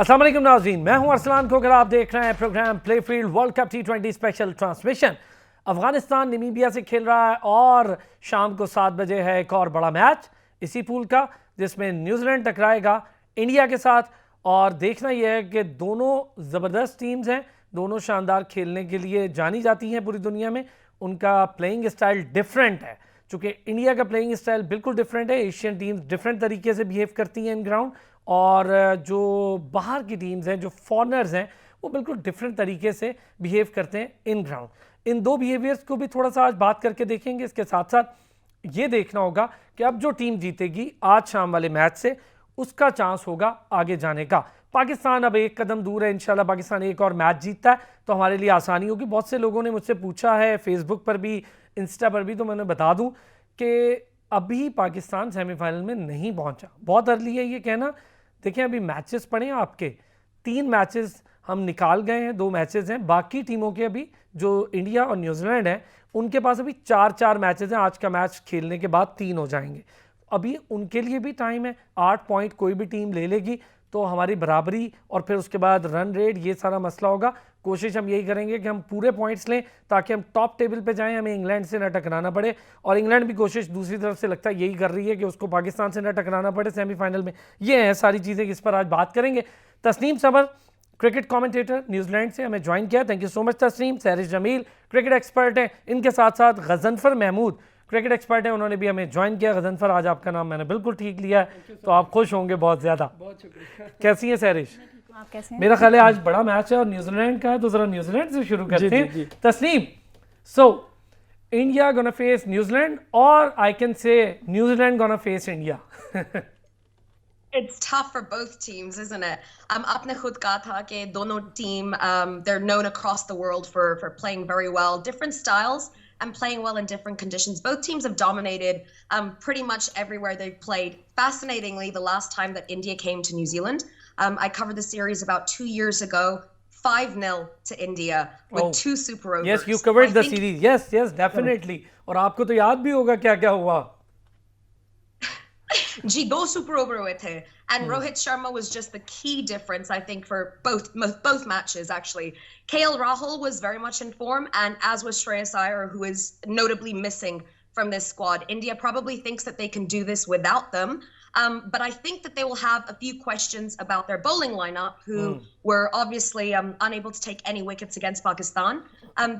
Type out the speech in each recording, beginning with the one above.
अस्सलाम वालेकुम नाज़रीन, मैं हूं अरसलान खोकर। आप देख रहे हैं programme play field world cup T20 special transmission. Afghanistan Namibia से खेल रहा है और शाम को 7 बजे है एक और बड़ा मैच इसी पूल का, जिसमें न्यूजीलैंड टकराएगा इंडिया के साथ। और देखना यह है कि दोनों ज़बरदस्त टीम्स हैं, दोनों शानदार खेलने के लिए जानी जाती हैं पूरी दुनिया में। उनका प्लेइंग स्टाइल डिफरेंट है, चूँकि इंडिया का प्लेइंग स्टाइल बिल्कुल डिफरेंट है। एशियन टीम्स डिफरेंट तरीके से बिहेव करती हैं इन ग्राउंड, और जो बाहर की टीम्स हैं, जो फॉरनर्स हैं, वो बिल्कुल डिफरेंट तरीके से बिहेव करते हैं इन ग्राउंड। इन दो बिहेवियर्स को भी थोड़ा सा आज बात करके देखेंगे। इसके साथ साथ ये देखना होगा कि अब जो टीम जीतेगी आज शाम वाले मैच से, उसका चांस होगा आगे जाने का। पाकिस्तान अब एक कदम दूर है, इंशाल्लाह पाकिस्तान एक और मैच जीतता है तो हमारे लिए आसानी होगी। बहुत से लोगों ने मुझसे पूछा है फेसबुक पर भी, इंस्टा पर भी, तो मैंने बता दूं कि अभी पाकिस्तान सेमीफाइनल में नहीं पहुंचा, बहुत अर्ली है ये कहना। देखें अभी मैचेस पड़े हैं आपके, 3 मैचेस हम निकाल गए हैं, 2 मैचेस हैं। बाकी टीमों के अभी जो इंडिया और न्यूजीलैंड है उनके पास अभी 4-4 मैचेस हैं। आज का मैच खेलने के बाद 3 हो जाएंगे। अभी उनके लिए भी टाइम है। 8 पॉइंट कोई भी टीम ले लेगी तो हमारी बराबरी, और फिर उसके बाद रन रेट, ये सारा मसला होगा। कोशिश हम यही करेंगे कि हम पूरे पॉइंट्स लें ताकि हम टॉप टेबल पे जाएं, हमें इंग्लैंड से न टकराना पड़े। और इंग्लैंड भी कोशिश दूसरी तरफ से लगता है यही कर रही है कि उसको पाकिस्तान से न टकराना पड़े सेमीफाइनल में। ये हैं सारी चीज़ें, इस पर आज बात करेंगे। Tasneem summer cricket commentator New Zealand से हमें ज्वाइन किया, thank you so much Tasneem. सैरिश Jameel cricket expert हैं, इनके साथ साथ गजनफर महमूद क्रिकेट एक्सपर्ट हैं, उन्होंने भी हमें ज्वाइन किया। गजनफर, आज आपका नाम मैंने बिल्कुल ठीक लिया है तो आप खुश होंगे बहुत ज़्यादा। बहुत शुक्रिया। कैसी हैं सैरिश? आप कैसे हैं? मेरा ख्याल है आज बड़ा मैच है और न्यूजीलैंड का है, तो जरा न्यूजीलैंड से शुरू करते हैं। Tasneem, so India gonna face New Zealand, और I can say New Zealand gonna face India. It's tough for both teams, isn't it? आपने खुद कहा था कि दोनों team they're known across the world for playing very well, different styles and playing well in different conditions. Both teams have dominated pretty much everywhere they've played. Fascinatingly, the last time that India came to New Zealand, I covered the series about 2 years ago. 5-0 to India with 2 super overs. Yes, you covered the series. Yes, definitely. और आपको तो याद भी होगा क्या क्या हुआ। जी, 2 super over हुए थे, and Rohit Sharma was just the key difference, I think, for both matches. Actually, KL Rahul was very much in form, and as was Shreyas Iyer, who is notably missing from this squad. India probably thinks that they can do this without them, but I think that they will have a few questions about their bowling lineup, who were obviously unable to take any wickets against Pakistan.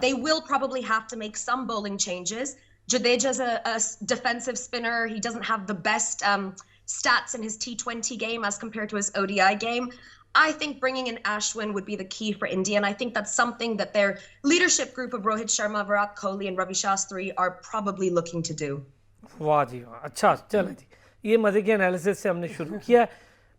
They will probably have to make some bowling changes. Jadeja's a defensive spinner. He doesn't have the best stats in his T20 game as compared to his ODI game. I think bringing in Ashwin would be the key for India, and I think that's something that their leadership group of Rohit Sharma, Virat Kohli and Ravi Shastri are probably looking to do. वाह जी वाह, अच्छा चलें जी, ये मज़े के analysis से हमने शुरू किया।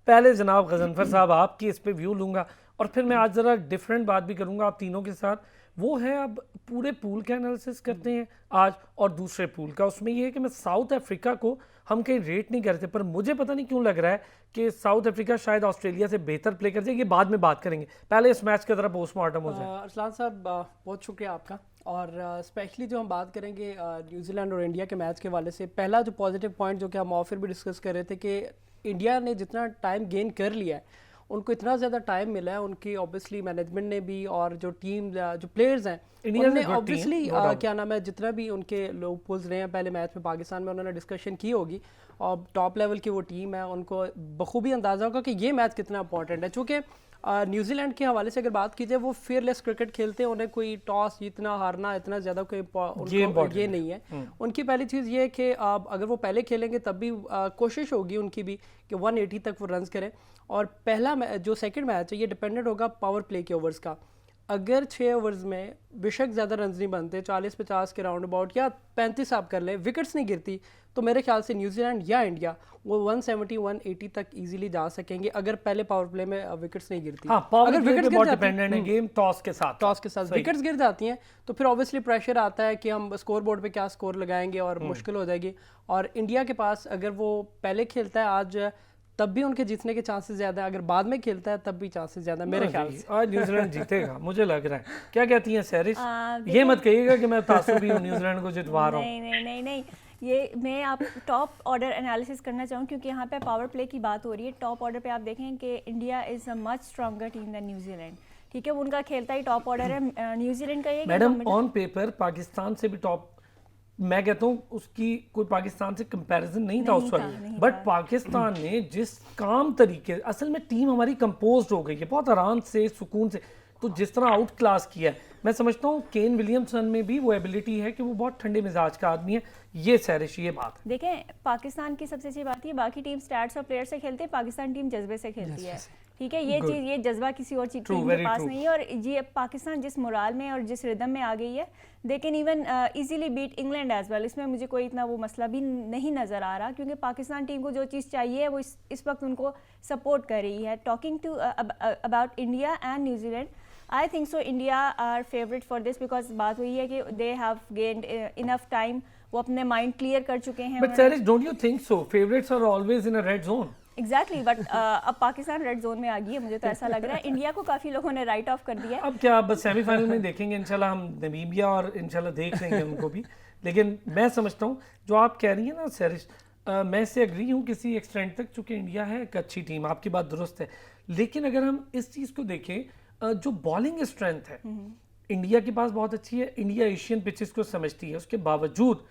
पहले जनाब गजनफर साहब आपकी इस पे व्यू लूँगा, और फिर मैं आज ज़रा डिफरेंट बात भी करूँगा आप तीनों के साथ। वो है, अब पूरे पूल का एनालिसिस करते हैं आज, और दूसरे पूल का। उसमें ये है कि मैं साउथ अफ्रीका को हम कहीं रेट नहीं करते, पर मुझे पता नहीं क्यों लग रहा है कि साउथ अफ्रीका शायद ऑस्ट्रेलिया से बेहतर प्ले कर जाए। ये बाद में बात करेंगे, पहले इस मैच का ज़रा पोस्टमार्टम हो जाए। अरसलान साहब बहुत शुक्रिया आपका। और स्पेशली जो हम बात करेंगे न्यूजीलैंड और इंडिया के मैच के वाले से, पहला जो पॉजिटिव पॉइंट जो कि हम ऑफर भी डिस्कस कर रहे थे कि इंडिया ने जितना टाइम गेन कर लिया है, उनको इतना ज़्यादा टाइम मिला है, उनकी ऑब्वियसली मैनेजमेंट ने भी, और जो टीम जो प्लेयर्स हैं उन्होंने ऑब्वियसली क्या नाम है, जितना भी उनके लोग पुल्स रहे हैं पहले मैच में पाकिस्तान में, उन्होंने डिस्कशन की होगी, और टॉप लेवल की वो टीम है, उनको बखूबी अंदाज़ा होगा कि ये मैच कितना इंपॉर्टेंट है। चूँकि न्यूजीलैंड के हवाले से अगर बात की जाए, वो फेयरलेस क्रिकेट खेलते हैं, उन्हें कोई टॉस जीतना हारना इतना ज़्यादा कोई ये नहीं है। उनकी पहली चीज़ ये है कि अगर वो पहले खेलेंगे तब भी कोशिश होगी उनकी भी कि 180 तक वो रन्स करें। और पहला जो सेकंड मैच है ये डिपेंडेंट होगा पावर प्ले के ओवर्स का। अगर 6 ओवर्स में बेशक ज़्यादा रन्स नहीं बनते, 40-50 के राउंड अबाउट या 35 आप कर लें, विकेट्स नहीं गिरती, तो मेरे ख्याल से न्यूजीलैंड या इंडिया वो 170-180 तक इजीली जा सकेंगे अगर पहले पावर प्ले में विकेट्स नहीं गिरती। अगर विकेट्स गिर डिपेंडेंट है गेम टॉस के साथ विकेट्स गिर जाती हैं तो फिर ऑब्वियसली प्रेशर आता है कि हम स्कोर बोर्ड पे क्या स्कोर लगाएंगे, और मुश्किल हो जाएगी। और इंडिया के पास अगर वो पहले खेलता है आज, तब भी उनके जीतने के चांसेस ज्यादा है, अगर बाद में खेलता है तब भी चांसेस ज्यादा मेरे ख्याल से। आज न्यूजीलैंड जीतेगा मुझे लग रहा है। क्या कहती हैं सैरिश? ये मत कहिएगा कि मैं तासुबी हूं न्यूजीलैंड को जितवा रहा हूं। नहीं, ये मैं आप टॉप ऑर्डर एनालिसिस करना चाहूँ क्योंकि यहाँ पे पावर प्ले की बात हो रही है। टॉप ऑर्डर पे आप देखें कि India is a much stronger team then New Zealand, ठीक है, वो उनका खेलता ही टॉप ऑर्डर है। न्यूजीलैंड का ये मैडम ऑन पेपर पाकिस्तान से भी टॉप, मैं कहता हूँ उसकी कोई पाकिस्तान से कंपैरिजन नहीं था उस वक्त, बट पाकिस्तान ने जिस काम तरीके, असल में टीम हमारी कंपोज्ड हो गई है बहुत आराम से, सुकून से, तो जिस तरह आउट क्लास किया है, मैं समझता हूँ केन विलियमसन में भी वो एबिलिटी है कि वो बहुत ठंडे मिजाज का आदमी है। ये सैरिश ये बात है। देखें, पाकिस्तान की सबसे अच्छी बात है बाकी टीम स्टैट्स और प्लेयर से खेलते हैं, पाकिस्तान टीम जज्बे से खेलती है, ठीक है। ये चीज़, ये जज्बा किसी और टीम के पास नहीं है। और ये पाकिस्तान जिस मोराल में और जिस रिदम में आ गई है, they can even easily beat England as well. इसमें मुझे कोई इतना वो मसला भी नहीं नज़र आ रहा क्योंकि पाकिस्तान टीम को जो चीज़ चाहिए वो इस वक्त उनको सपोर्ट कर रही है। Talking to about India and New Zealand, I think so India are favourite for this because बात हुई है कि they have gained enough time, वो अपने माइंड क्लियर कर चुके हैं। But सैरिश, don't you think so? Favourites are always in a red zone. Exactly, but अब पाकिस्तान रेड जोन में आ गई है, मुझे तो ऐसा लग रहा है। इंडिया को काफ़ी लोगों ने राइट ऑफ कर दिया है। अब क्या, बस सेमीफाइनल में देखेंगे इंशाल्लाह, हम नमीबिया और इंशाल्लाह देख लेंगे उनको भी। लेकिन मैं समझता हूँ जो आप कह रही हैं ना सैरिश, मैं इससे एग्री हूँ किसी एक्सटेंट तक, चूँकि इंडिया है एक अच्छी टीम, आपकी बात दुरुस्त है। लेकिन अगर हम इस चीज़ को देखें, जो बॉलिंग स्ट्रेंथ है इंडिया के पास बहुत अच्छी है। इंडिया एशियन पिचेस को समझती है, उसके बावजूद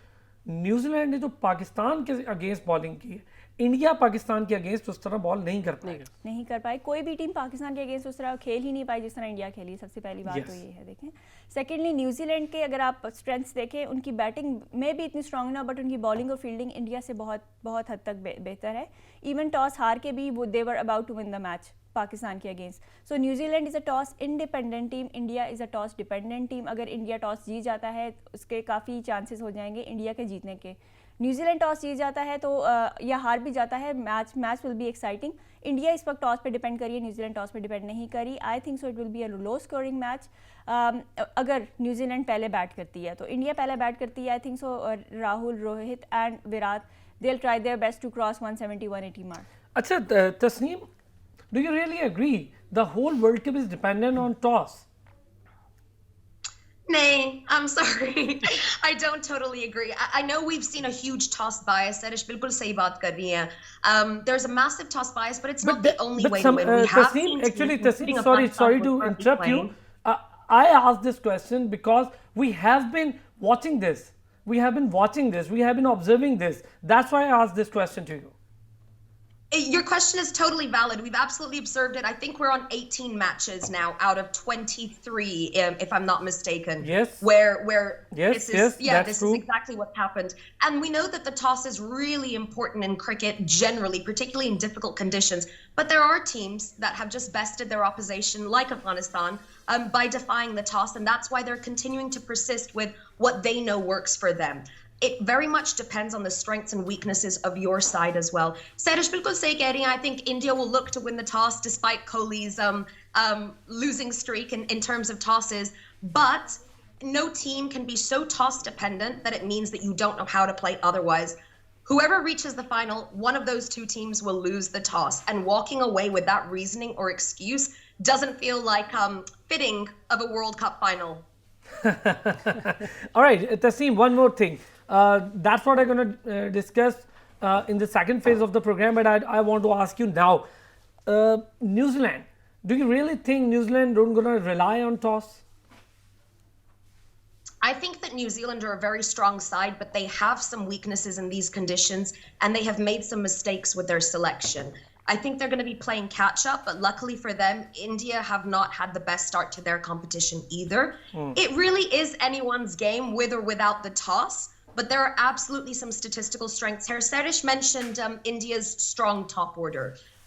न्यूजीलैंड ने जो पाकिस्तान के अगेंस्ट बॉलिंग की है, इंडिया पाकिस्तान के अगेंस्ट उस तरह बॉल नहीं कर पाई। कोई भी टीम पाकिस्तान के अगेंस्ट उस तरह खेल ही नहीं पाई जिस तरह इंडिया खेली। सबसे पहली बात तो ये है, देखें। सेकेंडली, न्यूजीलैंड के अगर आप स्ट्रेंथ्स देखें, उनकी बैटिंग में भी इतनी स्ट्रांग ना, बट उनकी बॉलिंग और फील्डिंग इंडिया से बहुत हद तक बेहतर है। इवन टॉस हार के भी वो they were about to win the match Pakistan के against. So New Zealand is a toss independent team, India is a toss dependent team. अगर इंडिया टॉस जीत जाता है उसके काफ़ी चांसेस हो जाएंगे इंडिया के जीतने के। न्यूजीलैंड टॉस जीत जाता है तो या हार भी जाता है, match will be exciting. India इस वक्त टॉस पे डिपेंड करी है, न्यूजीलैंड टॉस पे डिपेंड नहीं करी। I think so it will be a low scoring match. अगर न्यूजीलैंड पहले बैट करती है तो इंडिया पहले बैट करती है। I think so Rahul, Rohit and Virat, they will try their best to cross 170-180 mark. अच्छा Tasneem, do you really agree the whole World Cup is dependent on toss? Nay, I'm sorry. I don't totally agree. I know we've seen a huge toss bias. Sarish bilkul sahi baat kar rahi hai. There's a massive toss bias, but it's not the only way to win. We have Tasneem, actually, Tasneem, sorry to interrupt you. I asked this question because we have been watching this. We have been observing this. That's why I asked this question to you. Your question is totally valid. We've absolutely observed it. I think we're on 18 matches now out of 23, if I'm not mistaken. Yes. Where this is exactly what happened. And we know that the toss is really important in cricket generally, particularly in difficult conditions. But there are teams that have just bested their opposition, like Afghanistan, by defying the toss, and that's why they're continuing to persist with what they know works for them. It very much depends on the strengths and weaknesses of your side as well. Sarish bilkul sahi keh rahi hai. I think India will look to win the toss despite Kohli's losing streak in terms of tosses. But no team can be so toss dependent that it means that you don't know how to play otherwise. Whoever reaches the final, one of those two teams will lose the toss. And walking away with that reasoning or excuse doesn't feel like fitting of a World Cup final. All right, Tasneem, one more thing. That's what I'm going to discuss in the second phase of the program, but I want to ask you now. New Zealand, do you really think New Zealand don't going to rely on toss? I think that New Zealand are a very strong side, but they have some weaknesses in these conditions, and they have made some mistakes with their selection. I think they're going to be playing catch up, but luckily for them, India have not had the best start to their competition either. It really is anyone's game with or without the toss. But there are absolutely some statistical strengths here. Sarish mentioned India's strong top order.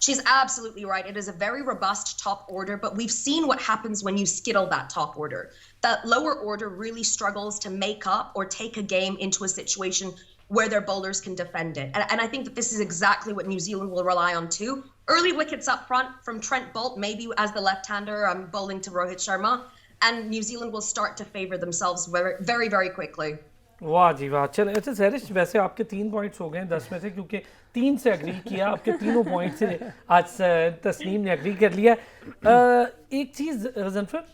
She's absolutely right. It is a very robust top order, but we've seen what happens when you skittle that top order. That lower order really struggles to make up or take a game into a situation where their bowlers can defend it. And I think that this is exactly what New Zealand will rely on too. Early wickets up front from Trent Boult, maybe as the left-hander bowling to Rohit Sharma, and New Zealand will start to favour themselves very, very, very quickly. वाह जी वाह। चल अच्छा सैरिश, वैसे आपके 3 points हो गए 10 में से, क्योंकि 3 से एग्री किया, आपके तीनों पॉइंट से आज तस्नीम ने एग्री कर लिया। एक चीज़ गज़नफर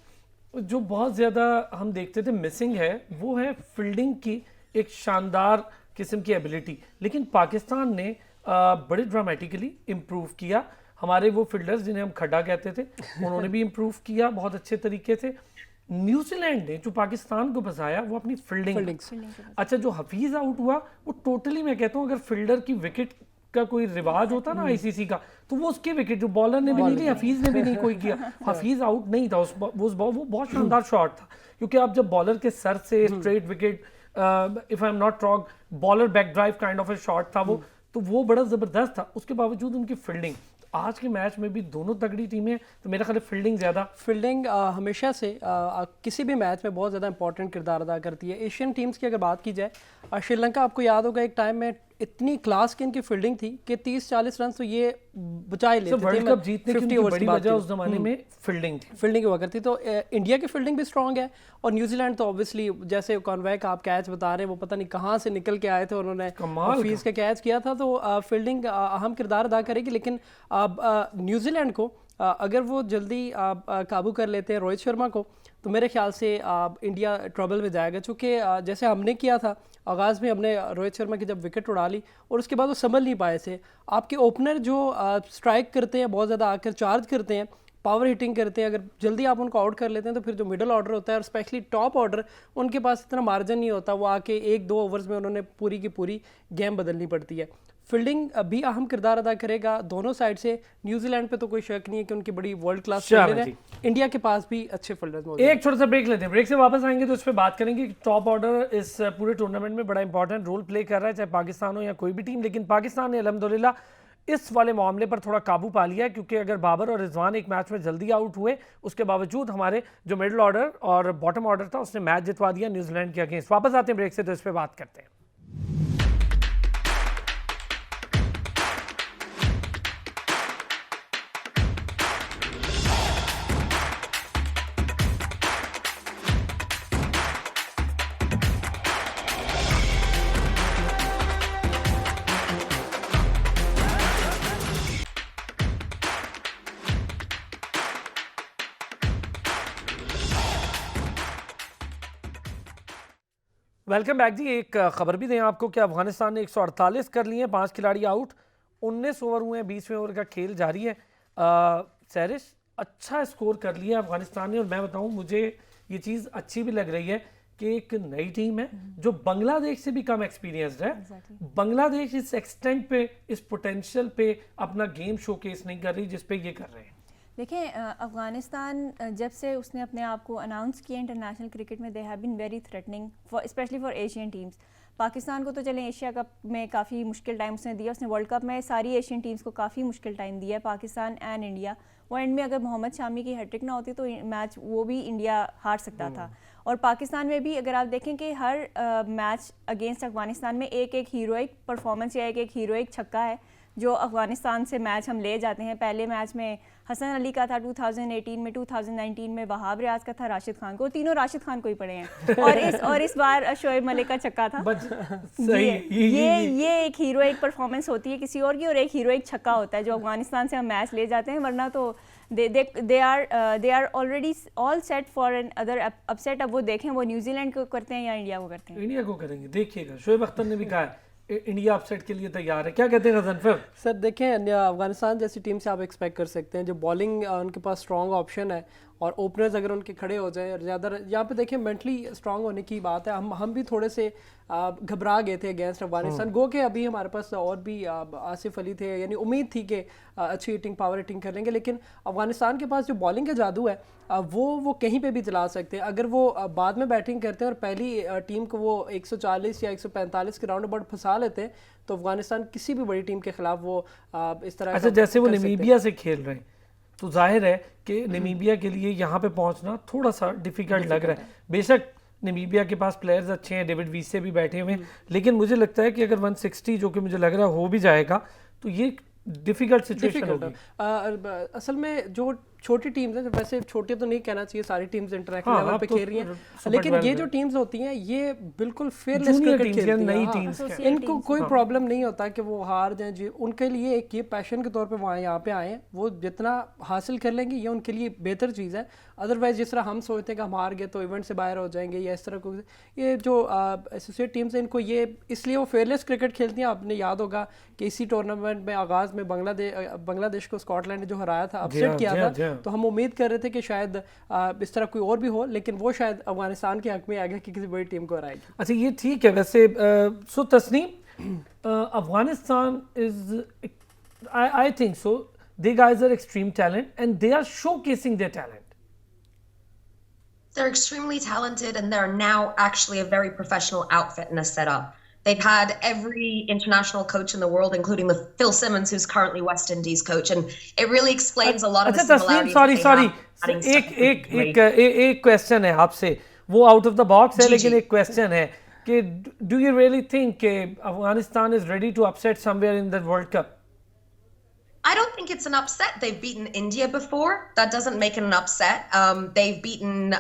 जो बहुत ज़्यादा हम देखते थे मिसिंग है, वो है फील्डिंग की एक शानदार किस्म की एबिलिटी, लेकिन पाकिस्तान ने बड़े ड्रामेटिकली इम्प्रूव किया। हमारे वो फील्डर्स जिन्हें हम खड्डा कहते थे उन्होंने भी इम्प्रूव किया बहुत अच्छे तरीके से। न्यूजीलैंड ने जो पाकिस्तान को बचाया वो अपनी फील्डिंग। अच्छा, जो हफीज आउट हुआ वो टोटली, मैं कहता हूँ अगर फील्डर की विकेट का कोई रिवाज होता ना आईसीसी का, तो वो उसके विकेट जो बॉलर ने भी नहीं ली, हफीज ने भी नहीं कोई किया। हफीज आउट नहीं था वो बहुत शानदार शॉट था, क्योंकि आप जब बॉलर के सर से straight wicket, if I am not wrong bowler back drive kind of A shot था वो, तो वो बड़ा जबरदस्त था। उसके बावजूद उनकी फील्डिंग, आज के मैच में भी दोनों तगड़ी टीमें, तो मेरा ख्याल है फील्डिंग हमेशा से किसी भी मैच में बहुत ज़्यादा इंपॉर्टेंट किरदार अदा करती है। एशियन टीम्स की अगर बात की जाए, श्रीलंका आपको याद होगा एक टाइम में इतनी क्लास की इनकी फील्डिंग थी कि 30-40 रन तो ये बचा ही लेते थे। वर्ल्ड कप जीतने की बड़ी वजह उस जमाने में फील्डिंग हुआ करती। तो इंडिया की फील्डिंग भी स्ट्रांग है, और न्यूजीलैंड तो ऑब्वियसली जैसे कॉन्वे का आप कैच बता रहे हैं, वो पता नहीं कहाँ से निकल के आए थे, उन्होंने फीस का कैच किया था। तो फील्डिंग अहम किरदार अदा करेगी। लेकिन न्यूजीलैंड को अगर वो जल्दी काबू कर लेते हैं रोहित शर्मा को, तो मेरे ख्याल से इंडिया ट्रबल में जाएगा। चूँकि जैसे हमने किया था आगाज़ में, हमने रोहित शर्मा की जब विकेट उड़ा ली और उसके बाद वो संभल नहीं पाए थे। आपके ओपनर जो स्ट्राइक करते हैं, बहुत ज़्यादा आकर चार्ज करते हैं, पावर हिटिंग करते हैं, अगर जल्दी आप उनको आउट कर लेते हैं तो फिर जो मिडल ऑर्डर होता है और स्पेशली टॉप ऑर्डर, उनके पास इतना मार्जिन नहीं होता। वो आके 1-2 ओवर्स में उन्होंने पूरी की पूरी गेम बदलनी पड़ती है। फील्डिंग भी अहम किरदार अदा करेगा दोनों साइड से। न्यूजीलैंड पे तो कोई शक नहीं है कि उनकी बड़ी वर्ल्ड क्लास फील्डर है। इंडिया के पास भी अच्छे फील्डर्स मौजूद हैं। एक छोटा सा ब्रेक लेते हैं, ब्रेक से वापस आएंगे तो इस पर बात करेंगे कि टॉप ऑर्डर इस पूरे टूर्नामेंट में बड़ा इंपॉर्टेंट रोल प्ले कर रहा है, चाहे पाकिस्तान हो या कोई भी टीम। लेकिन पाकिस्तान ने अल्हम्दुलिल्लाह इस वाले मामले पर थोड़ा काबू पा लिया है, क्योंकि अगर बाबर और रिजवान एक मैच में जल्दी आउट हुए, उसके बावजूद हमारे जो मिडिल ऑर्डर और बॉटम ऑर्डर था उसने मैच जितवा दिया न्यूजीलैंड के अगेंस्ट। वापस आते हैं ब्रेक से तो इस पर बात करते हैं। वेलकम बैक जी। एक खबर भी दें आपको कि अफगानिस्तान ने 148 कर लिए हैं, 5 खिलाड़ी आउट, 19 ओवर हुए हैं, 20वें ओवर का खेल जारी है। सैरिश, अच्छा स्कोर कर लिया अफगानिस्तान ने, और मैं बताऊं मुझे ये चीज़ अच्छी भी लग रही है कि एक नई टीम है जो बांग्लादेश से भी कम एक्सपीरियंस्ड है। बांग्लादेश इस एक्सटेंट पे, इस पोटेंशियल पे अपना गेम शोकेस नहीं कर रही जिस पे ये कर रहे हैं। देखिए, अफ़गानिस्तान जब से उसने अपने आप को अनाउंस किया इंटरनेशनल क्रिकेट में, they have been very threatening for specially for Asian teams. Pakistan को तो चलें एशिया कप में काफ़ी मुश्किल टाइम उसने दिया, उसने वर्ल्ड कप में सारी एशियन टीम्स को काफ़ी मुश्किल टाइम दिया है, पाकिस्तान एंड इंडिया। वो एंड में अगर मोहम्मद शामी की हैट्रिक ना होती तो मैच वो भी इंडिया हार सकता था। और पाकिस्तान में भी अगर आप देखें कि हर मैच अगेंस्ट अफ़गानिस्तान में एक हीरोइक परफॉर्मेंस या एक हीरोइक छक्का है जो अफ़गानिस्तान से मैच हम ले जाते हैं। पहले मैच में हसन अली का था 2018 में, 2019 में वहाब रियाज का था, राशिद खान को, तीनों राशिद खान को ही पड़े हैं। और इस बार शोएब मलिक का छक्का था। ये एक हीरोइक परफॉर्मेंस होती है किसी और की, और एक हीरोइक छक्का होता है जो अफ़गानिस्तान से हम मैच ले जाते हैं। वरना तो they are already all set for another upset. अब वो देखें वो न्यूजीलैंड को करते हैं या इंडिया को करते हैं। इंडिया को करेंगे, देखिएगा। शोएब अख्तर ने भी कहा है इंडिया अपसेट के लिए तैयार है। क्या कहते हैं गजन फिर? सर देखें, अफगानिस्तान जैसी टीम से आप एक्सपेक्ट कर सकते हैं जो बॉलिंग उनके पास स्ट्रॉन्ग ऑप्शन है, और ओपनर्स अगर उनके खड़े हो जाएं, और ज़्यादा यहाँ पे देखें मेंटली स्ट्रांग होने की बात है। हम भी थोड़े से घबरा गए थे अगेंस्ट अफगानिस्तान। गो के अभी हमारे पास और भी आसिफ अली थे, यानी उम्मीद थी कि अच्छी हिटिंग, पावर हिटिंग कर लेंगे। लेकिन अफगानिस्तान के पास जो बॉलिंग का जादू है वो कहीं पे भी चला सकते हैं। अगर वो बाद में बैटिंग करते हैं और पहली टीम को वो 140 या 145 के राउंड अबाउट फंसा लेते हैं, तो अफगानिस्तान किसी भी बड़ी टीम के खिलाफ वो इस तरह। अच्छा, जैसे वो नामीबिया से खेल रहे हैं तो जाहिर है कि नामीबिया के लिए यहाँ पे पहुँचना थोड़ा सा डिफिकल्ट लग रहा है। बेशक नामीबिया के पास प्लेयर्स अच्छे हैं, डेविड वीसे भी बैठे हुए हैं, लेकिन मुझे लगता है कि अगर 160 जो कि मुझे लग रहा है हो भी जाएगा तो ये डिफिकल्ट सिचुएशन होगी। असल में जो छोटी टीम्स हैं, वैसे छोटी तो नहीं कहना चाहिए, सारी टीम्स इंटरनेशनल हाँ, लेवल पे अब तो खेल रही हैं, super लेकिन 12 ये है। जो टीम्स होती हैं ये बिल्कुल फेयरलेस Junior क्रिकेट teams या खेलती नई हैं, हाँ। teams Associate क्या? इनको teams, कोई हाँ। प्रॉब्लम नहीं होता कि वो हार जाएं जी, उनके लिए एक ये पैशन के तौर पे वहाँ यहाँ पे आए हैं, वो जितना हासिल कर लेंगे ये उनके लिए बेहतर चीज़ है। अदरवाइज जिस तरह हम सोचते हैं कि हम हार गए तो इवेंट से बाहर हो जाएंगे या इस तरह को, ये जो एसोसिएट टीम्स हैं इनको ये इसलिए वो फेयरलेस क्रिकेट खेलती हैं। आपने याद होगा कि इसी टूर्नामेंट में आगाज़ में बांग्लादेश को स्कॉटलैंड ने जो हराया था, जी हाँ, अपसेट किया जी हाँ, था, जी हाँ। तो हम उम्मीद कर रहे थे कि शायद इस तरह कोई और भी हो, लेकिन वो शायद अफगानिस्तान के हक में आ गया कि किसी बड़ी टीम को हराएगी। अच्छा ये ठीक है वैसे so Tasneem Afghanistan is I think so they guys are extreme talent and they are showcasing their talent. They're extremely talented, and they're now actually a very professional outfit and a setup. They've had every international coach in the world, including the Phil Simmons, who's currently West Indies coach, and it really explains a lot of the अच्छा Tasneem similarities. Sorry that they have sorry adding एक stuff एक एक एक question है आपसे, वो out of the box है जी, लेकिन जी। एक क्वेश्चन है कि डू यू रियली थिंक कि Afghanistan is ready to upset somewhere in the world cup? I don't think it's an upset. They've beaten India before. That doesn't make it an upset. They've beaten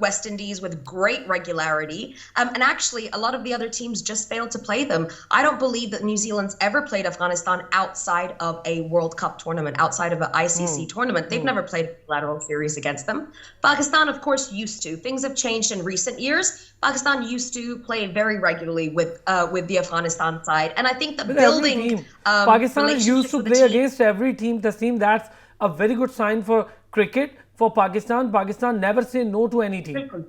West Indies with great regularity. And actually, a lot of the other teams just failed to play them. I don't believe that New Zealand's ever played Afghanistan outside of a World Cup tournament, outside of an ICC tournament. They've never played a bilateral series against them. Pakistan, of course, used to. Things have changed in recent years. Pakistan used to play very regularly with the Afghanistan side. And I think that But every building team, Pakistan is used relationships to with the play team- against every team. Tasneem, that's a very good sign for cricket for Pakistan. Pakistan never say no to any team. बिल्कुल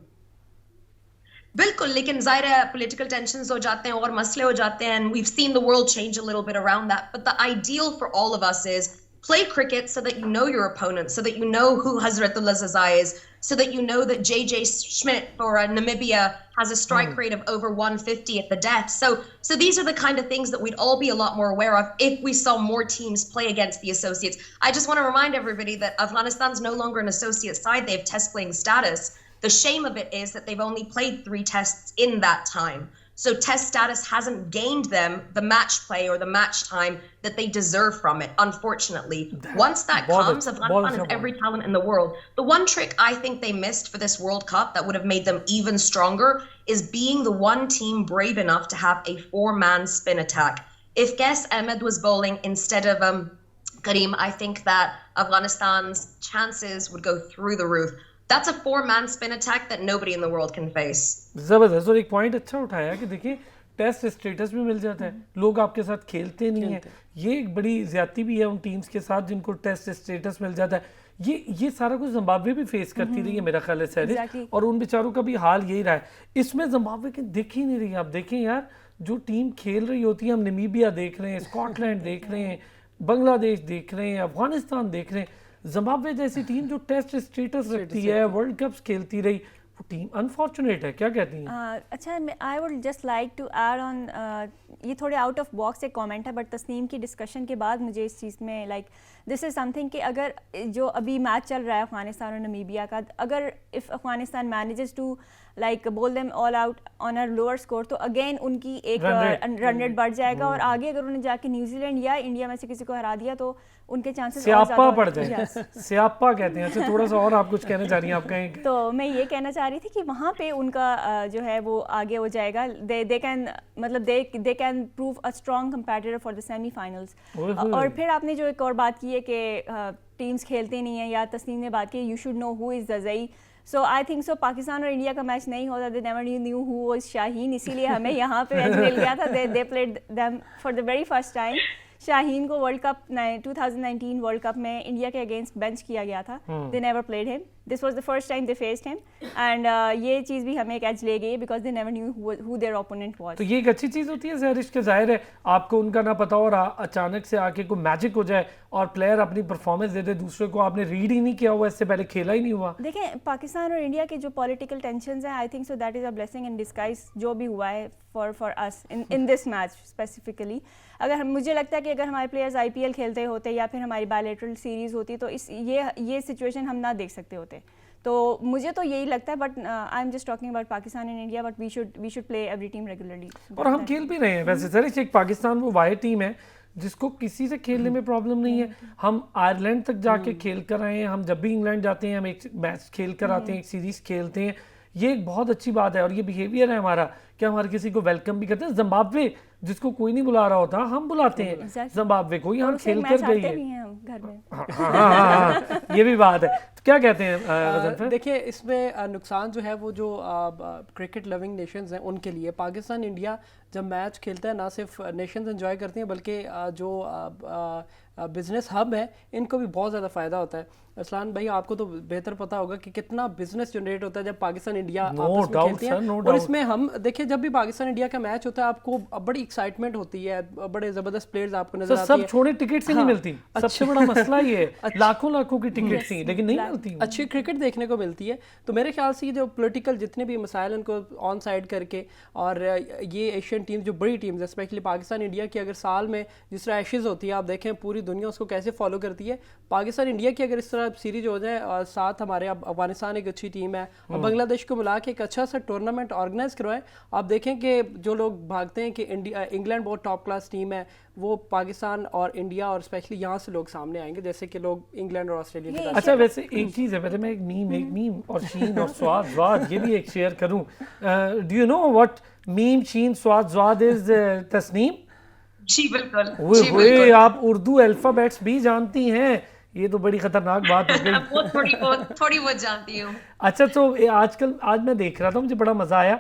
बिल्कुल, लेकिन जाहिर है political tensions हो जाते हैं और मसले हो जाते हैं, and we've seen the world change a little bit around that. But the ideal for all of us is play cricket so that you know your opponent, so that you know who Hazratullah Zazai is, so that you know that JJ Schmidt for Namibia has a strike rate of over 150 at the death. So these are the kind of things that we'd all be a lot more aware of if we saw more teams play against the associates. I just want to remind everybody that Afghanistan's no longer an associate side. They have test playing status. The shame of it is that they've only played 3 tests in that time. So test status hasn't gained them the match play or the match time that they deserve from it, unfortunately. Once that comes, Afghanistan has every talent in the world. The one trick I think they missed for this World Cup that would have made them even stronger is being the one team brave enough to have a 4-man spin attack. If Guess Ahmed was bowling instead of Kareem, I think that Afghanistan's chances would go through the roof. That's a 4-man spin attack that nobody in the world can face. जबरदस्त. और एक point अच्छा उठाया कि देखिए test status भी मिल जाता है, लोग आपके साथ खेलते नहीं हैं, ये एक बड़ी ज्यादती भी है उन टीम्स के साथ जिनको टेस्ट स्टेटस मिल जाता है. ये सारा कुछ जिम्बाब्वे भी फेस करती रही है मेरा ख्याल है सैरिश, Exactly. और उन बेचारों का भी हाल यही रहा है. इसमें जिम्बाब्वे के दिख ही नहीं रही. आप देखें यार, जो टीम खेल रही होती है, हम नमीबिया देख रहे हैं, स्कॉटलैंड देख रहे हैं, बांग्लादेश देख रहे हैं, अफगानिस्तान देख रहे हैं, जिम्बाब्वे जैसी टीम जो टेस्ट स्टेटस रखती है, वर्ल्ड कप्स खेलती रही, वो टीम अनफॉर्चुनेट है. क्या कहती हैं? अच्छा, I would just like to add on, ये थोड़े आउट ऑफ बॉक्स एक कमेंट है, बट तस्नीम की डिस्कशन के बाद मुझे इस चीज़ में लाइक दिस इज़ समथिंग कि अगर जो अभी मैच चल रहा है अफगानिस्तान और नमीबिया का, अगर if Afghanistan manages to like bowl them all out on a lower score, तो अगेन उनकी एक रन रेट बढ़ जाएगा, और आगे अगर उन्हें जाके न्यूजीलैंड या इंडिया में से किसी को हरा दिया तो उनके चांसेस स्यापा पड़ जाए. स्यापा कहते हैं. अच्छा, थोड़ा सा और आप कुछ कहना चाह रही हैं? आप कहें. तो मैं ये कहना चाह रही थी कि वहाँ पे उनका जो है वो आगे हो जाएगा. दे कैन मतलब they can prove a strong competitor for the semifinals. और फिर आपने जो एक और बात की है कि टीम्स खेलते नहीं हैं, या तस्नीम ने बात की you should know who is Zazai. So I think so Pakistan और इंडिया का मैच नहीं होता, they never knew who was Shaheen, इसीलिए हमें यहाँ पे मैच मिल गया था. They played them for the very first time. Shaheen को वर्ल्ड कप 2019 वर्ल्ड कप में इंडिया के अगेंस्ट बेंच किया गया था. They never played him. This was the first time they faced him, and ये चीज़ भी हमें एक एज ले गई because they never knew who their opponent was. तो ये एक अच्छी चीज़ होती है सैरिश के, जाहिर है आपको उनका ना पता और अचानक से आके कोई मैजिक हो जाए और प्लेयर अपनी परफॉर्मेंस दे दे, दूसरे को आपने रीड ही नहीं किया हुआ, इससे पहले खेला ही नहीं हुआ. देखें, पाकिस्तान और इंडिया के जो पॉलिटिकल टेंशंस हैं, आई think so that is a blessing in disguise जो भी हुआ है for us in this match specifically. अगर मुझे लगता है कि अगर हमारे प्लेयर्स IPL खेलते होते या फिर हमारी बायलैटरल सीरीज़ होती तो ये सिचुएशन हम ना देख सकते होते. तो मुझे तो यही लगता है, but I am just talking about Pakistan and India, but we should play every team regularly. और हम खेल भी रहे हैं वैसे सर. एक पाकिस्तान वो वाहिद टीम है जिसको किसी से खेलने में प्रॉब्लम नहीं है। हम आयरलैंड तक जाके खेल कर आए हैं, हम जब भी इंग्लैंड जाते हैं हम एक मैच खेल कर आते हैं, एक सीरीज खेलते हैं। ये एक बहुत अच्छी बात है और ये बिहेवियर है हमारा कि हमारे किसी को वेलकम भी करते हैं। जिम्बाब्वे जिसको कोई नहीं बुला रहा होता हम बुलाते हैं जिम्बाब्वे को, यहाँ खेल कर गई है घर में। हाँ, ये भी बात है। तो क्या कहते हैं देखिए इसमें नुकसान जो है वो जो क्रिकेट लविंग नेशंस हैं उनके लिए, पाकिस्तान इंडिया जब मैच खेलता है ना सिर्फ नेशंस एंजॉय करती हैं बल्कि जो बिजनेस हब है इनको भी बहुत ज़्यादा फ़ायदा होता है। असलान भाई आपको तो बेहतर पता होगा कि कितना बिजनेस जनरेट होता है जब पाकिस्तान इंडिया आपस में खेलती है। और इसमें हम देखिए जब भी पाकिस्तान इंडिया का मैच होता है आपको बड़ी एक्साइटमेंट होती है, बड़े ज़बरदस्त प्लेयर्स आपको नजर आते हैं। सब छोड़े टिकट से नहीं मिलती, सबसे बड़ा मसला ये है। लाखों की टिकट थी लेकिन नहीं मिलती, अच्छी क्रिकेट देखने को मिलती है। तो मेरे ख्याल से जो पॉलिटिकल जितने भी मसाइल उनको ऑन साइड करके, और ये एशियन टीम जो बड़ी टीम्स है स्पेशली पाकिस्तान इंडिया की, अगर साल में जिस तरह एशेज होती है आप देखें पूरी दुनिया उसको कैसे फॉलो करती है, पाकिस्तान इंडिया की अगर इस तरह सीरीज हो जाए और साथ हमारे अफगानिस्तान एक अच्छी टीम है और बांग्लादेश को मिला के एक अच्छा सा टूर्नामेंट ऑर्गेनाइज करवाएं, आप देखें कि जो लोग भागते हैं कि इंग्लैंड बहुत टॉप क्लास टीम है, वो पाकिस्तान और इंडिया और स्पेशली यहाँ से लोग सामने आएंगे जैसे कि लोग इंग्लैंड और ऑस्ट्रेलिया। अच्छा वैसे एक चीज़ है, पहले मैं एक मीम और शीन और स्वाद ये भी एक शेयर करूं। डू यू नो व्हाट मीम शीन स्वाद इज तस्नीम? जी बिल्कुल। ओए आप उर्दू अल्फाबेट्स भी जानती हैं, ये तो बड़ी खतरनाक बात हो गई। थोड़ी बहुत जानती हूँ। अच्छा तो आज मैं देख रहा था, मुझे बड़ा मजा आया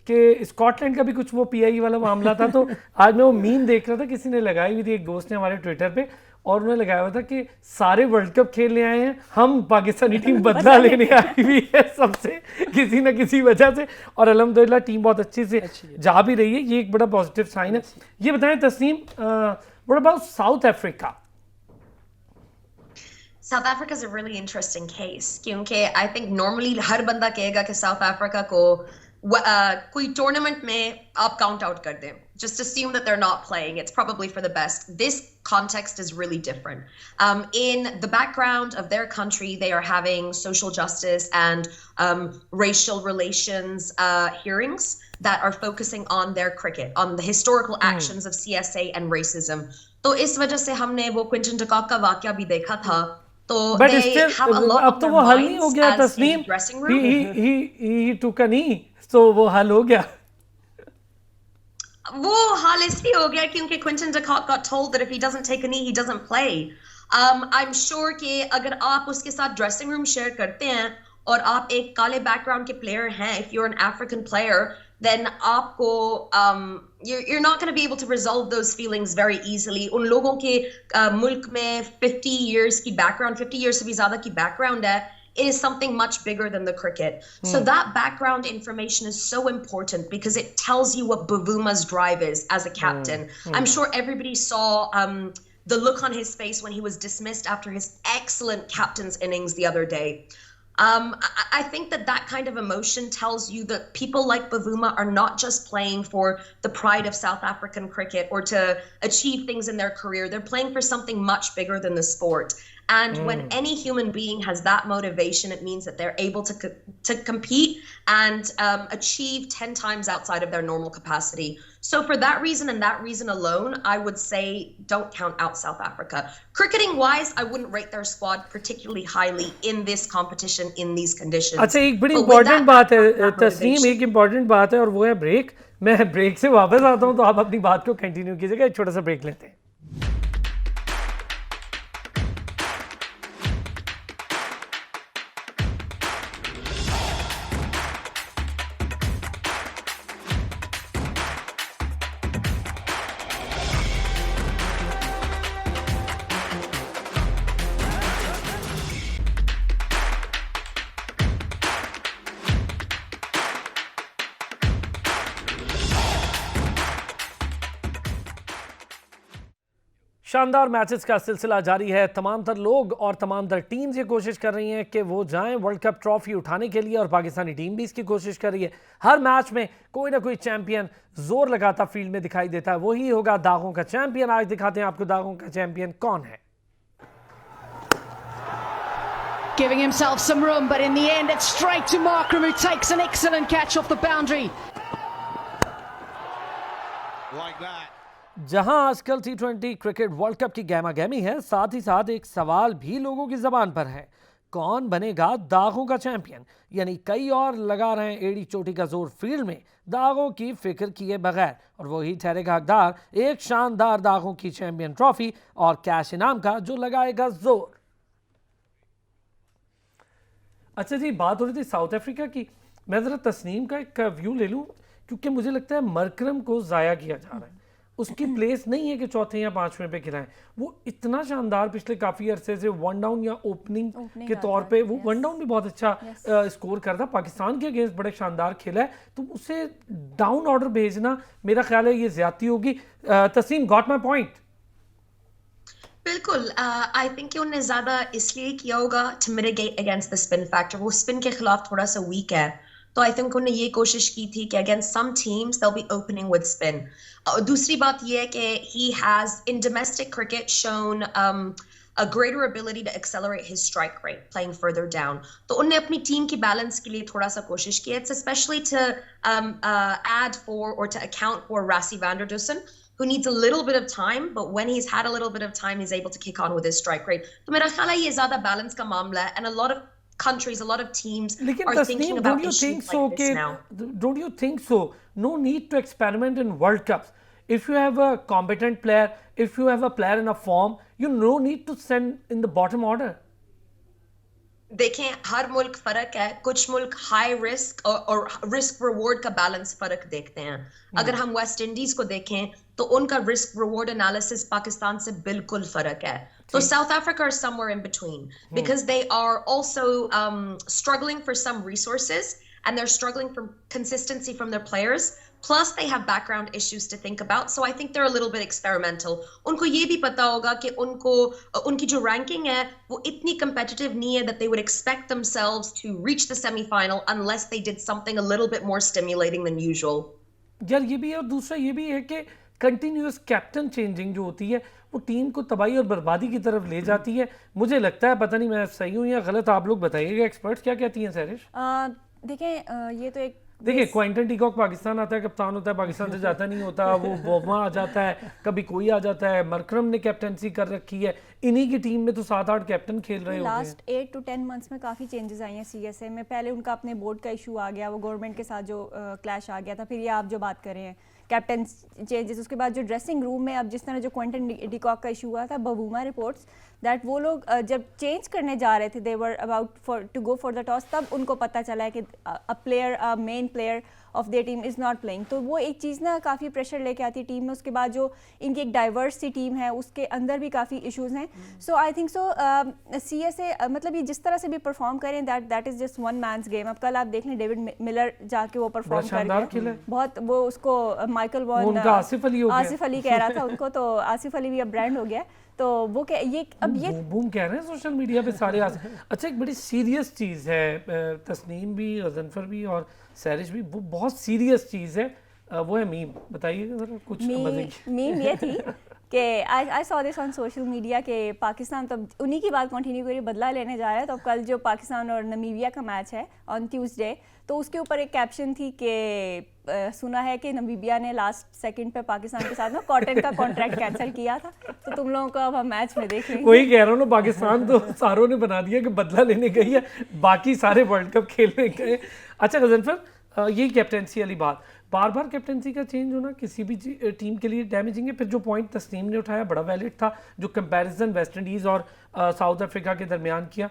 कि स्कॉटलैंड का भी कुछ वो पीआई वाला मामला था, तो आज मैं वो मीम देख रहा था, किसी ने लगाई हुई थी, एक दोस्त ने हमारे ट्विटर पे, और उन्होंने लगाया हुआ था कि सारे वर्ल्ड कप खेलने आए हैं, हम पाकिस्तानी टीम बदला लेने आई हुई है सबसे किसी न किसी वजह से, और अल्हम्दुलिल्लाह टीम बहुत अच्छे से जा भी रही है, ये एक बड़ा पॉजिटिव साइन है। ये बताएं Tasneem, what about South Africa? South Africa is a really interesting case क्योंकि I think normally हर बंदा कहेगा कि South Africa को कोई टूर्नामेंट में आप काउंट आउट कर दें, just assume that they're not playing. It's probably for the best. This context is really different. In the background of their country, they are having social justice and racial relations hearings that are focusing on their cricket, on the historical actions of CSA and racism. तो इस वजह से हमने वो Quinton डकॉक का वाकया भी देखा था। तो they have a lot of their minds as in the dressing room. He took a knee, so वो हल हो गया। वो हाल इसलिए हो गया क्योंकि Quinton de Kock got told that if he doesn't take a knee, he doesn't play. I'm sure कि अगर आप उसके साथ ड्रेसिंग रूम शेयर करते हैं और आप एक काले बैकग्राउंड के प्लेयर हैं, if you're an African player, then आपको you're not going to be able to resolve those feelings very easily. उन लोगों के मुल्क में 50 years की background, 50 years से भी ज़्यादा की background है, is something much bigger than the cricket. So that background information is so important because it tells you what Bavuma's drive is as a captain. I'm sure everybody saw the look on his face when he was dismissed after his excellent captain's innings the other day. I think that kind of emotion tells you that people like Bavuma are not just playing for the pride of South African cricket or to achieve things in their career. They're playing for something much bigger than the sport. And when any human being has that motivation, it means that they're able to compete and achieve 10 times outside of their normal capacity. So for that reason and that reason alone, I would say don't count out South Africa. Cricketing wise, I wouldn't rate their squad particularly highly in this competition in these conditions. अच्छा एक बड़ी important बात है तस्नीम, एक important बात है और वो है ब्रेक। मैं ब्रेक से वापस आता हूँ तो आप अपनी बात को कंटिन्यू कीजिएगा, एक छोटा सा ब्रेक लेते हैं। शानदार मैचेस का सिलसिला जारी है। तमाम तर लोग और तमाम तर टीम्स ये कोशिश कर रही हैं कि वो जाएं वर्ल्ड कप ट्रॉफी उठाने के लिए और पाकिस्तानी टीम भी इसकी कोशिश कर रही है। हर मैच में कोई ना कोई चैंपियन जोर लगाता फील्ड में दिखाई देता है, वही होगा दागों का चैंपियन। आज दिखाते हैं आपको दागों का चैंपियन कौन है। Giving himself some room, but in the end it's straight to Markram, who takes an excellent catch off the boundary. Like that. जहां आजकल T20 क्रिकेट वर्ल्ड कप की गहमा गहमी है, साथ ही साथ एक सवाल भी लोगों की जबान पर है, कौन बनेगा दागों का चैंपियन। यानी कई और लगा रहे हैं एड़ी चोटी का जोर फील्ड में दागों की फिक्र किए बगैर, और वही ठहरेगा हकदार एक शानदार दागों की चैंपियन ट्रॉफी और कैश इनाम का जो लगाएगा जोर। अच्छा जी, बात हो रही थी साउथ अफ्रीका की। मैं जरा तस्नीम का एक व्यू ले लूं, क्योंकि मुझे लगता है मरकरम को जाया किया जा रहा है। उसकी प्लेस नहीं है कि चौथे या पांचवें पे गिराएं। वो इतना शानदार पिछले काफी अरसे से वन डाउन या ओपनिंग के तौर पे वो वन डाउन भी बहुत अच्छा स्कोर करता, पाकिस्तान के अगेंस्ट बड़े शानदार खेला है, तो उसे डाउन ऑर्डर भेजना मेरा ख्याल है ये ज्यादती होगी। Tasneem, got my point? बिल्कुल, आई थिंक कि उन्होंने ज्यादा इसलिए किया होगा to mitigate against the spin factor. वो स्पिन के खिलाफ थोड़ा सा वीक है, तो आई थिंक उन्होंने ये कोशिश की थी कि against some teams they will be opening with spin. दूसरी बात ये है कि he has in domestic cricket shown a greater ability to accelerate his strike rate playing further down. तो उन्होंने अपनी टीम की बैलेंस के लिए थोड़ा सा कोशिश की। It's especially to add for or to account for Rassie van der Dussen, who needs a little bit of time, but when he's had a little bit of time, he's able to kick on with his strike rate. तो मेरा ख्याल है ये ज़्यादा balance का मामला है, and a lot of countries, a lot of teams are thinking about issues like this now. Don't you think so? No need to experiment in World Cups. If you have a competent player, if you have a player in a form, you no need to send in the bottom order. देखें, हर मुल्क फर्क है। कुछ मुल्क high risk और risk reward का balance फर्क देखते हैं। अगर हम वेस्ट इंडीज को देखें तो उनका रिस्क रिवॉर्ड एनालिसिस पाकिस्तान से बिल्कुल फर्क है। तो south Africa is somewhere in between because they are also struggling for some resources and they're struggling for consistency from their players. Plus they have background issues to think about, so I think they're a little bit experimental. उनको ये भी पता होगा कि उनकी जो ranking है वो इतनी competitive नहीं है that they would expect themselves to reach the semi-final unless they did something a little bit more stimulating than usual. यार ये भी है, और दूसरा ये भी है कि कंटिन्यूअस कैप्टन चेंजिंग जो होती है वो टीम को तबाही और बर्बादी की तरफ ले जाती है। मुझे लगता है, पता नहीं मैं सही हूँ या गलत, आप लोग बताइएगा, एक्सपर्ट्स क्या कहती हैं। सैरिश, देखें ये तो एक देखिए, क्विंटन डीकॉक पाकिस्तान आता है, कप्तान होता है, पाकिस्तान से जाता नहीं होता, वो बोमा आ जाता है, कभी कोई आ जाता है। मरकरम ने कैप्टनसी कर रखी है, इन्हीं की टीम में तो 7-8 कैप्टन खेल रहे होते हैं। लास्ट 8 to 10 मंथ्स में काफ़ी चेंजेस आई हैं सीएसए में। पहले उनका अपने बोर्ड का इशू आ गया, वो गवर्नमेंट के साथ जो क्लैश आ गया था, फिर ये आप जो बात कर रहे हैं कैप्टन चेंजेस, उसके बाद जो ड्रेसिंग रूम में अब जिस तरह जो क्विंटन डीकॉक का इशू हुआ था, बबूमा रिपोर्ट्स दैट वो लोग जब चेंज करने जा रहे थे, they were about to go for the toss, तब उनको पता चला है कि a main player of their team is not playing. तो वो एक चीज़ ना काफ़ी प्रेशर लेके आती है टीम में। उसके बाद जो इनकी एक डाइवर्स सी टीम है उसके अंदर भी काफ़ी इश्यूज हैं। सो आई थिंक सो सीएसए मतलब ये जिस तरह से भी परफॉर्म करें that is just one men's game. अब कल आप देख लें डेविड मिलर जाके वो परफॉर्म कर बहुत, वो उसको माइकल वॉन आसिफ अली कह रहा था उनको, तो आसिफ अली भी अब ब्रांड हो गया। तो वो ये अब ये बूम कह रहे हैं सोशल मीडिया पे सारे। अच्छा, एक बड़ी सीरियस चीज़ है, तस्नीम भी, गजनफर भी और सैरिश भी, वो बहुत सीरियस चीज़ है, वो है मीम। बताइए जरा कुछ। मीम ये थी कि I saw this on social media कि पाकिस्तान तो उन्हीं की बात कंटिन्यू करिए, बदला लेने जा रहा है। तो अब कल जो पाकिस्तान और नमीबिया का मैच है ऑन ट्यूसडे, तो उसके ऊपर एक कैप्शन थी कि सुना है कि नमीबिया ने लास्ट सेकंड पे पाकिस्तान के साथ में कॉटन का कॉन्ट्रैक्ट कैंसिल किया था। तो तुम लोगों को अब हम मैच में देख लेंगे। वही कह रहा हूँ ना, पाकिस्तान तो सारों ने बना दिया कि बदला लेने गई है, बाकी सारे वर्ल्ड कप खेलने गए। अच्छा गजनफर, यही कैप्टेंसी वाली बात, बार बार कैप्टेंसी का चेंज होना किसी भी टीम के लिए डैमेजिंग है। फिर जो पॉइंट तस्नीम ने उठाया बड़ा वैलिड था, जो कंपैरिजन वेस्ट इंडीज़ और साउथ अफ्रीका के दरमियान किया,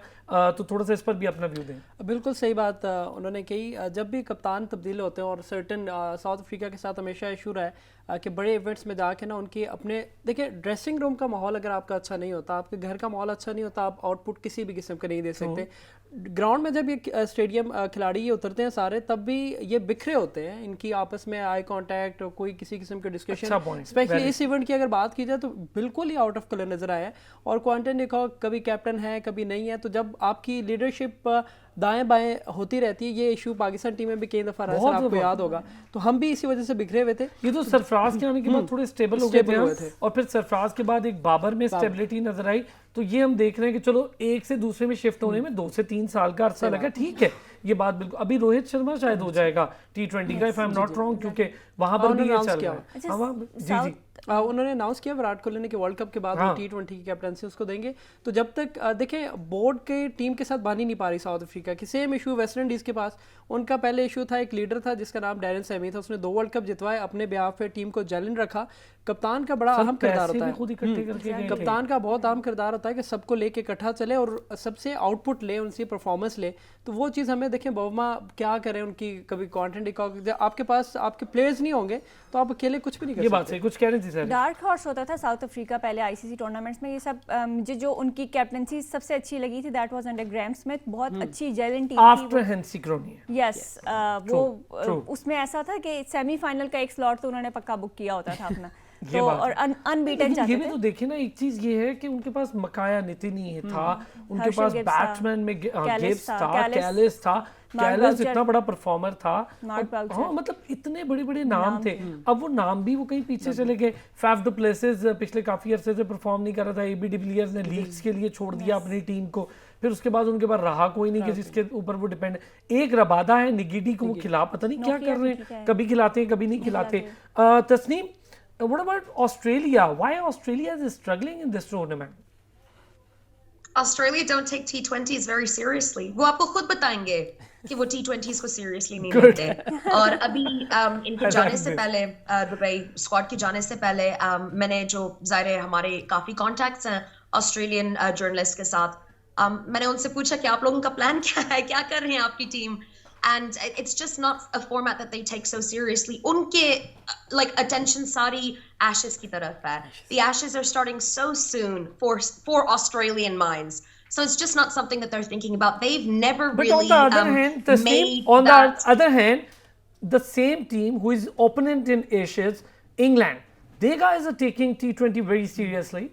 तो थोड़ा सा इस पर भी अपना व्यू दें। बिल्कुल सही बात उन्होंने कही। जब भी कप्तान तब्दील होते हैं, और सर्टन साउथ अफ्रीका के साथ हमेशा इशू रहा है कि बड़े इवेंट्स में जाके ना उनकी अपने, देखिए ड्रेसिंग रूम का माहौल अगर आपका अच्छा नहीं होता, आपके घर का माहौल अच्छा नहीं होता, आप आउटपुट किसी भी किस्म का नहीं दे सकते। ग्राउंड में जब ये स्टेडियम खिलाड़ी ये उतरते हैं सारे, तब भी ये बिखरे होते हैं, इनकी आपस में आई कांटेक्ट, कोई किसी किस्म के डिस्कशन, स्पेशली इस इवेंट की अगर बात की जाए तो बिल्कुल ही आउट ऑफ कलर नजर आया है। और क्वांटन देखो, कभी कैप्टन है कभी नहीं है, तो जब आपकी लीडरशिप दाएं बाएं होती रहती है, ये इशू पाकिस्तान टीम में भी कई दफा रहा है, आपको याद होगा। तो हम भी इसी वजह से बिखरे हुए थे। ये तो सरफराज के आने के बाद थोड़े स्टेबल हो गए थे, और फिर सरफराज के बाद एक बाबर में स्टेबिलिटी नजर आई। तो ये हम देख रहे हैं कि चलो एक से दूसरे में शिफ्ट होने में 2 से 3 साल का अरसा लगा, ठीक है, ये बात बिल्कुल। अभी रोहित शर्मा शायद हो जाएगा T20 का, if I am not wrong, क्योंकि वहां पर भी ये चल रहा है। जी जी उन्होंने अनाउंस किया विराट कोहली ने कि वर्ल्ड कप के बाद वो T20 की कैप्टनसी उसको देंगे। तो जब तक देखें बोर्ड के टीम के साथ बन ही नहीं पा रही साउथ अफ्रीका की। सेम इशू वेस्ट इंडीज़ के पास, उनका पहले इशू था, एक लीडर था जिसका नाम डैरेन सैमी था, उसने 2 वर्ल्ड कप जितवाए, अपने बिहाफ पे टीम को चैलेंज रखा। कप्तान का बड़ा अहम किरदार होता है, कप्तान का बहुत अहम किरदार होता है कि सबको लेके इकट्ठा चले और सबसे आउटपुट ले, उनसे परफॉर्मेंस ले। तो वो चीज़ हमें देखें बर्मा क्या करें, उनकी कभी कंटेंट आपके पास आपके प्लेयर्स नहीं होंगे तो आप अकेले कुछ भी नहीं कर सकते। ये बात सही, कुछ कह रही थी सर। डार्क हॉर्स होता था साउथ अफ्रीका पहले आईसीसी टूर्नामेंट्स में। ये सब मुझे जो उनकी कैप्टनसी सबसे अच्छी लगी थी that was under Graham Smith. बहुत अच्छी जेलन टीम थी आफ्टर हेंसी क्रोनी। यस, वो उसमें ऐसा था कि सेमीफाइनल का एक स्लॉट तो उन्होंने पक्का बुक किया होता था अपना। तो और अनबीटन चाहते थे। ये भी तो देखे ना, एक चीज ये है कि उनके पास मकाया नितिनी था, उनके पास बैट्समैन में गिब्स था, कैलिस था, कैलिस इतना बड़ा परफॉर्मर था। हाँ, मतलब इतने बड़े बड़े नाम थे। अब वो नाम भी वो कहीं पीछे चले गए। फैफ डु प्लेसिस पिछले काफी अरसे से परफॉर्म नहीं कर रहा था। एबी डिविलियर्स ने लीग्स के लिए छोड़ दिया अपनी टीम को, फिर उसके बाद उनके पास रहा कोई नहीं कि जिसके ऊपर वो डिपेंड। एक रबादा है निगिडी को वो खिला, पता नहीं क्या कर रहे हैं, कभी खिलाते हैं कभी नहीं खिलाते। Tasneem, what about Australia? Why Australia is struggling in this tournament? Australia don't take T20s very seriously. वो आपको खुद बताएंगे कि वो T20s को seriously नहीं लेते। और अभी इनके जाने से पहले, दुबई स्क्वाड के जाने से पहले, मैंने जो ज़ाहिर है हमारे काफ़ी कॉन्टैक्ट्स हैं ऑस्ट्रेलियन जर्नलिस्ट के साथ, मैंने उनसे पूछा कि आप लोगों का प्लान क्या है, क्या कर रहे हैं आपकी team? And it's just not a format that they take so seriously. Unke like attention sari Ashes ki taraf hai. The Ashes are starting so soon for Australian minds. So it's just not something that they're thinking about. They've never but really on the other hand, the other hand, the same team who is opponent in Ashes, England, they guys are taking T20 very seriously.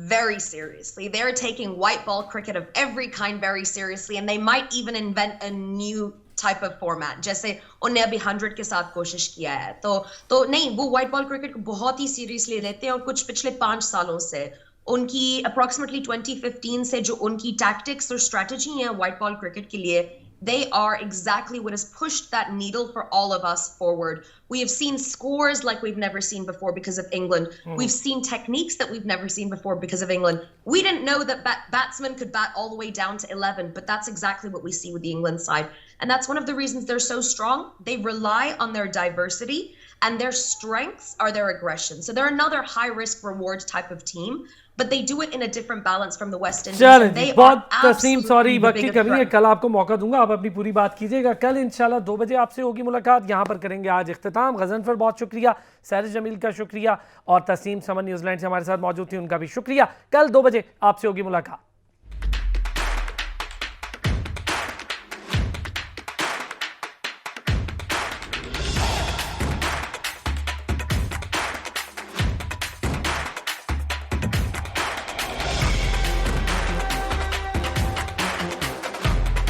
Very seriously. They're taking white ball cricket of every kind very seriously, and they might even invent a new type of format. जैसे उन्हें अभी 100 के साथ कोशिश किया है, तो नहीं, वो white ball cricket को बहुत ही seriously लेते हैं। और कुछ पिछले 5 सालों से उनकी approximately 2015 से जो उनकी tactics और strategy है white ball cricket के लिए, they are exactly what has pushed that needle for all of us forward. We have seen scores like we've never seen before because of England. We've seen techniques that we've never seen before because of England. We didn't know that batsmen could bat all the way down to 11, but that's exactly what we see with the England side. And that's one of the reasons they're so strong. They rely on their diversity, and their strengths are their aggression. So they're another high risk reward type of team, but they do it in a different balance from the West Indies. चलिए जी, बहुत तस्लीम, sorry वक्त की कमी है, कल आपको मौका दूंगा, आप अपनी पूरी बात कीजिएगा। कल इंशाल्लाह 2 बजे आपसे होगी मुलाकात, यहाँ पर करेंगे आज इख्तिताम। गजनफर बहुत शुक्रिया, सैरिश जमील का शुक्रिया, और तस्लीम समन न्यूजीलैंड से हमारे साथ मौजूद थी, उनका भी शुक्रिया। कल 2 बजे आपसे होगी मुलाकात।